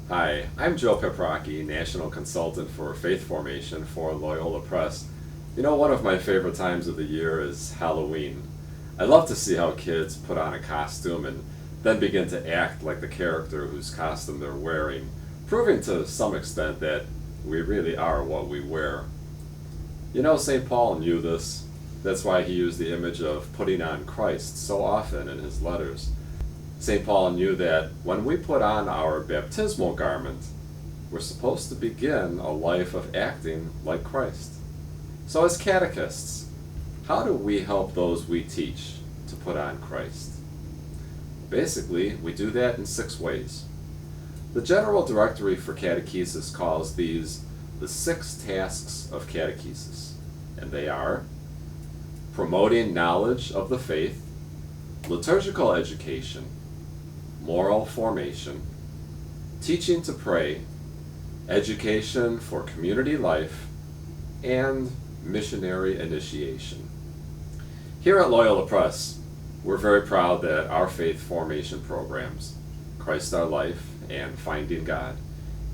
Hi, I'm Joe Paprocki, National Consultant for Faith Formation for Loyola Press. One of my favorite times of the year is Halloween. I love to see how kids put on a costume and then begin to act like the character whose costume they're wearing, proving to some extent that we really are what we wear. St. Paul knew this. That's why he used the image of putting on Christ so often in his letters. St. Paul knew that when we put on our baptismal garment, we're supposed to begin a life of acting like Christ. So as catechists, how do we help those we teach to put on Christ? Basically, we do that in 6 ways. The General Directory for Catechesis calls these the 6 tasks of catechesis, and they are promoting knowledge of the faith, liturgical education, moral formation, teaching to pray, education for community life, and missionary initiation. Here at Loyola Press, we're very proud that our faith formation programs, Christ Our Life and Finding God,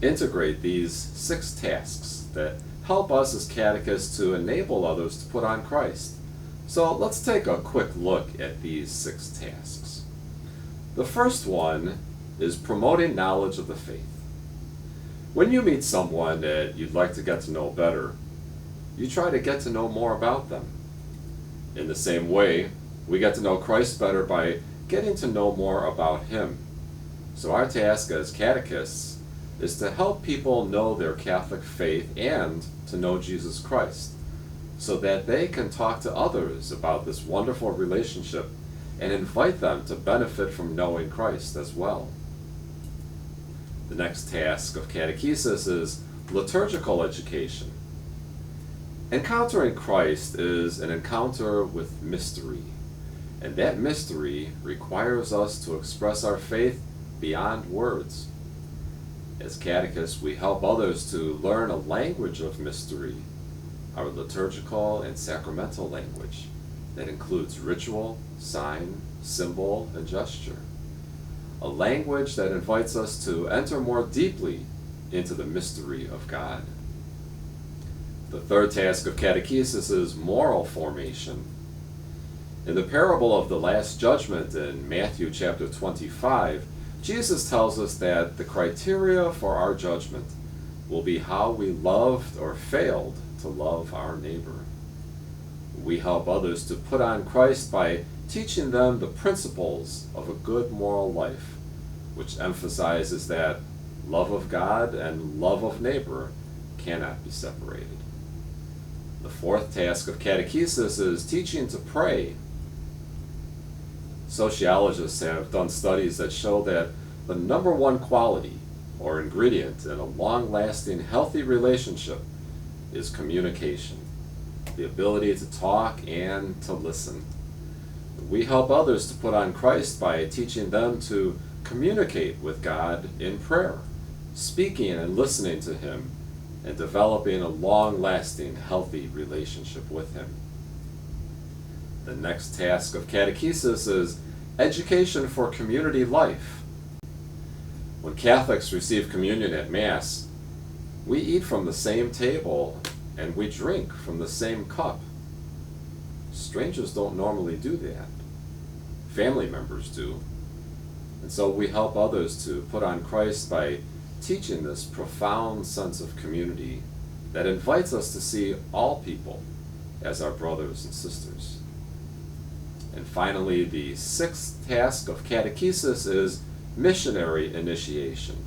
integrate these 6 tasks that help us as catechists to enable others to put on Christ. So let's take a quick look at these 6 tasks. The first one is promoting knowledge of the faith. When you meet someone that you'd like to get to know better, you try to get to know more about them. In the same way, we get to know Christ better by getting to know more about Him. So our task as catechists is to help people know their Catholic faith and to know Jesus Christ, so that they can talk to others about this wonderful relationship and invite them to benefit from knowing Christ as well. The next task of catechesis is liturgical education. Encountering Christ is an encounter with mystery, and that mystery requires us to express our faith beyond words. As catechists, we help others to learn a language of mystery, our liturgical and sacramental language that includes ritual, sign, symbol, and gesture. A language that invites us to enter more deeply into the mystery of God. The third task of catechesis is moral formation. In the parable of the Last Judgment in Matthew chapter 25, Jesus tells us that the criteria for our judgment will be how we loved or failed to love our neighbor. We help others to put on Christ by teaching them the principles of a good moral life, which emphasizes that love of God and love of neighbor cannot be separated. The fourth task of catechesis is teaching to pray. Sociologists have done studies that show that the number one quality or ingredient in a long-lasting healthy relationship is communication, the ability to talk and to listen. We help others to put on Christ by teaching them to communicate with God in prayer, speaking and listening to Him, and developing a long-lasting, healthy relationship with Him. The next task of catechesis is education for community life. When Catholics receive communion at Mass, we eat from the same table and we drink from the same cup. Strangers don't normally do that. Family members do. And so we help others to put on Christ by teaching this profound sense of community that invites us to see all people as our brothers and sisters. And finally, the 6th task of catechesis is missionary initiation.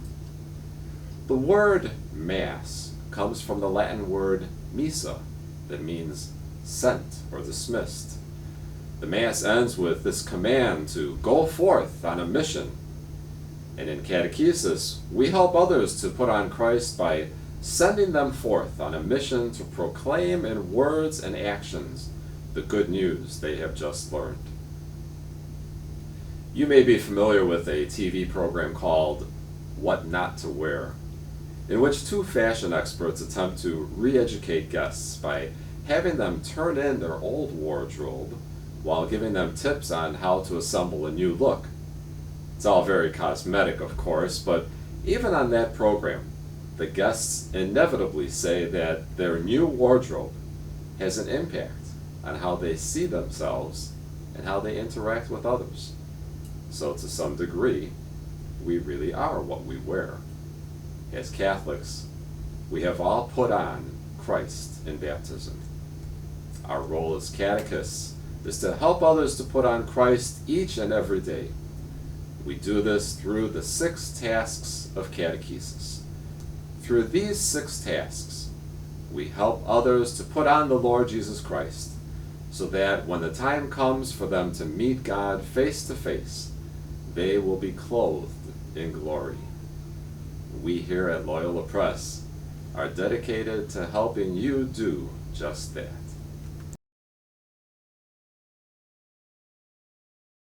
The word Mass comes from the Latin word missa, that means sent or dismissed. The Mass ends with this command to go forth on a mission. And in catechesis, we help others to put on Christ by sending them forth on a mission to proclaim in words and actions the good news they have just learned. You may be familiar with a TV program called What Not to Wear, in which 2 fashion experts attempt to re-educate guests by having them turn in their old wardrobe while giving them tips on how to assemble a new look. It's all very cosmetic, of course, but Even on that program, the guests inevitably say that their new wardrobe has an impact on how they see themselves and how they interact with others. So, to some degree, we really are what we wear. As Catholics, we have all put on Christ in baptism. Our role as catechists is to help others to put on Christ each and every day. We do this through the 6 tasks of catechesis. Through these 6 tasks, we help others to put on the Lord Jesus Christ, so that when the time comes for them to meet God face to face, they will be clothed in glory. We here at Loyola Press are dedicated to helping you do just that.